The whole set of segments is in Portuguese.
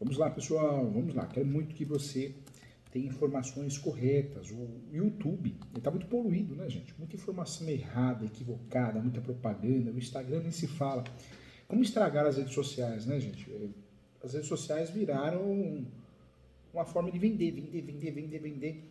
Vamos lá, pessoal, vamos lá. Quero muito que você tenha informações corretas. O YouTube está muito poluído, né, gente? Muita informação errada, equivocada, muita propaganda. O Instagram nem se fala. Como estragar as redes sociais, né, gente? As redes sociais viraram uma forma de vender.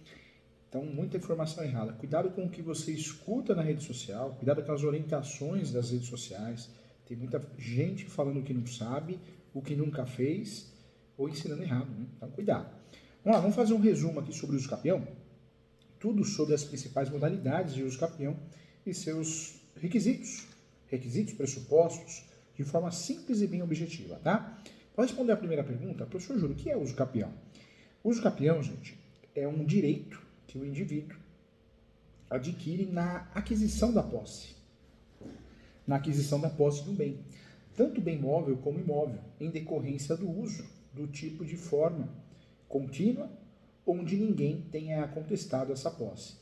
Então, muita informação errada. Cuidado com o que você escuta na rede social, cuidado com as orientações das redes sociais. Tem muita gente falando o que não sabe, o que nunca fez, ou ensinando errado, né? Então, cuidado. Vamos lá, vamos fazer um resumo aqui sobre o uso capião. Tudo sobre as principais modalidades de uso capião e seus requisitos, pressupostos, de forma simples e bem objetiva, tá? Para responder a primeira pergunta, professor Júlio, o que é uso capião? O uso capião, gente, é um direito que o indivíduo adquire na aquisição da posse. Na aquisição da posse de um bem, tanto bem móvel como imóvel, em decorrência do uso do tipo de forma contínua, onde ninguém tenha contestado essa posse.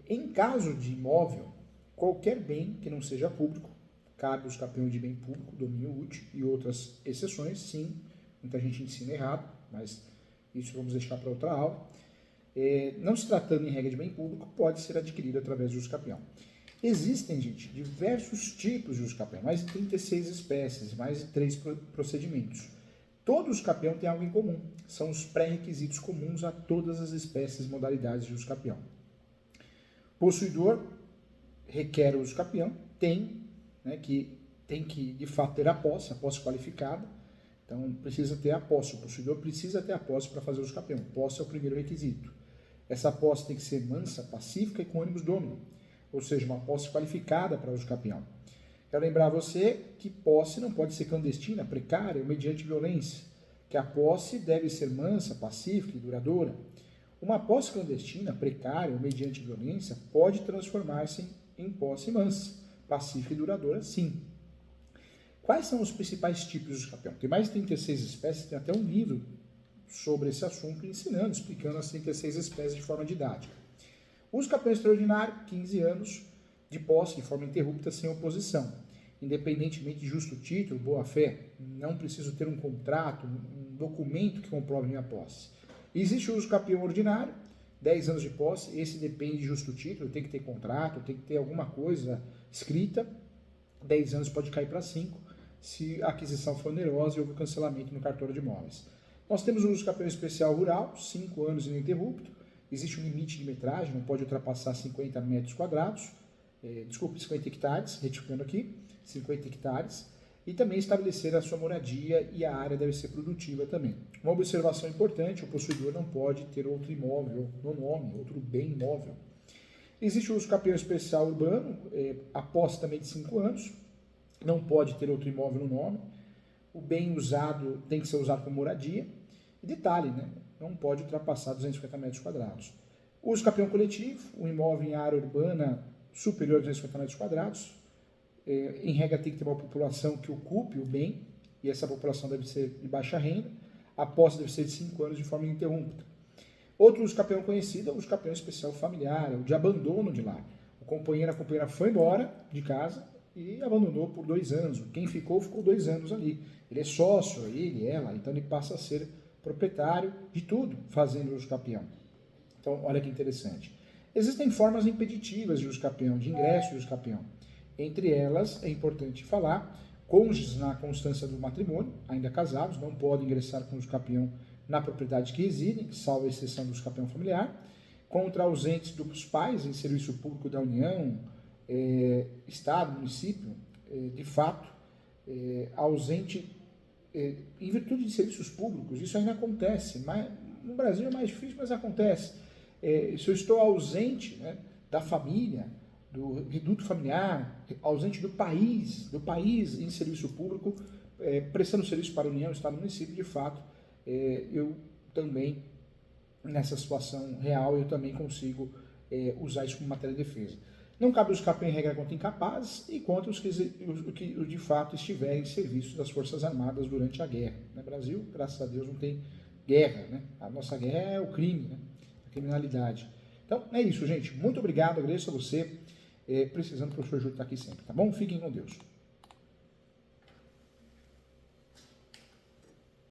Em caso de imóvel, qualquer bem que não seja público, cabe os capião de bem público, domínio útil e outras exceções, sim, muita gente ensina errado, mas isso vamos deixar para outra aula. Não se tratando em regra de bem público, pode ser adquirido através do uso capião. Existem, gente, diversos tipos de uso capião, mais de 36 espécies, mais de 3 procedimentos. Todos os capião têm algo em comum, são os pré-requisitos comuns a todas as espécies e modalidades de uso capião. Possuidor requer o uso capião, tem que de fato ter a posse qualificada, então precisa ter a posse, o possuidor precisa ter a posse para fazer o uso capião, posse é o primeiro requisito. Essa posse tem que ser mansa, pacífica e com ânimos domini, ou seja, uma posse qualificada para uso capião. Quero lembrar a você que posse não pode ser clandestina, precária ou mediante violência, que a posse deve ser mansa, pacífica e duradoura. Uma posse clandestina, precária ou mediante violência pode transformar-se em posse mansa, pacífica e duradoura, sim. Quais são os principais tipos de uso capião? Tem mais de 36 espécies, tem até um livro sobre esse assunto ensinando, explicando as 36 espécies de forma didática. Uso capião extraordinário, 15 anos de posse de forma interrupta sem oposição, independentemente de justo título, boa-fé, não preciso ter um contrato, um documento que comprove minha posse. Existe o uso capião ordinário, 10 anos de posse, esse depende de justo título, tem que ter contrato, tem que ter alguma coisa escrita, 10 anos pode cair para 5, se a aquisição for onerosa e houve cancelamento no cartório de imóveis. Nós temos o uso capião especial rural, 5 anos ininterrupto, existe um limite de metragem, não pode ultrapassar 50 metros quadrados, 50 hectares, retificando aqui, 50 hectares, e também estabelecer a sua moradia e a área deve ser produtiva também. Uma observação importante, o possuidor não pode ter outro imóvel no nome, outro bem imóvel. Existe o uso capião especial urbano, a posse também de 5 anos, não pode ter outro imóvel no nome, o bem usado tem que ser usado como moradia, e detalhe, né? Não pode ultrapassar 250 metros quadrados. O uso capião coletivo, o imóvel em área urbana superior a 250 metros quadrados, em regra tem que ter uma população que ocupe o bem, e essa população deve ser de baixa renda, a posse deve ser de 5 anos de forma ininterrupta. Outro uso capião conhecido é o uso capião especial familiar, o de abandono de lar. A companheira foi embora de casa e abandonou por 2 anos. Quem ficou 2 anos ali. Ele é sócio, ele, ela, então ele passa a ser proprietário de tudo fazendo uso capião. Então, olha que interessante. Existem formas impeditivas de uso capião, de ingresso de uso capião. Entre elas, é importante falar, cônjuges na constância do matrimônio, ainda casados, não podem ingressar com uso capião na propriedade que residem, salvo a exceção do uso capião familiar, contra ausentes dos pais em serviço público da União, Estado, município, de fato, ausente em virtude de serviços públicos, isso ainda acontece, mas no Brasil é mais difícil, mas acontece. Se eu estou ausente, né, da família, do reduto familiar, ausente do país em serviço público, prestando serviço para a União, Estado e município, de fato, eu também, nessa situação real, eu também consigo usar isso como matéria de defesa. Não cabe os capião em regra contra incapazes e contra os que de fato estiverem em serviço das Forças Armadas durante a guerra. No Brasil, graças a Deus, não tem guerra, né? A nossa guerra é o crime, né? A criminalidade. Então, é isso, gente. Muito obrigado, agradeço a você. Precisando, o professor Júlio está aqui sempre, tá bom? Fiquem com Deus.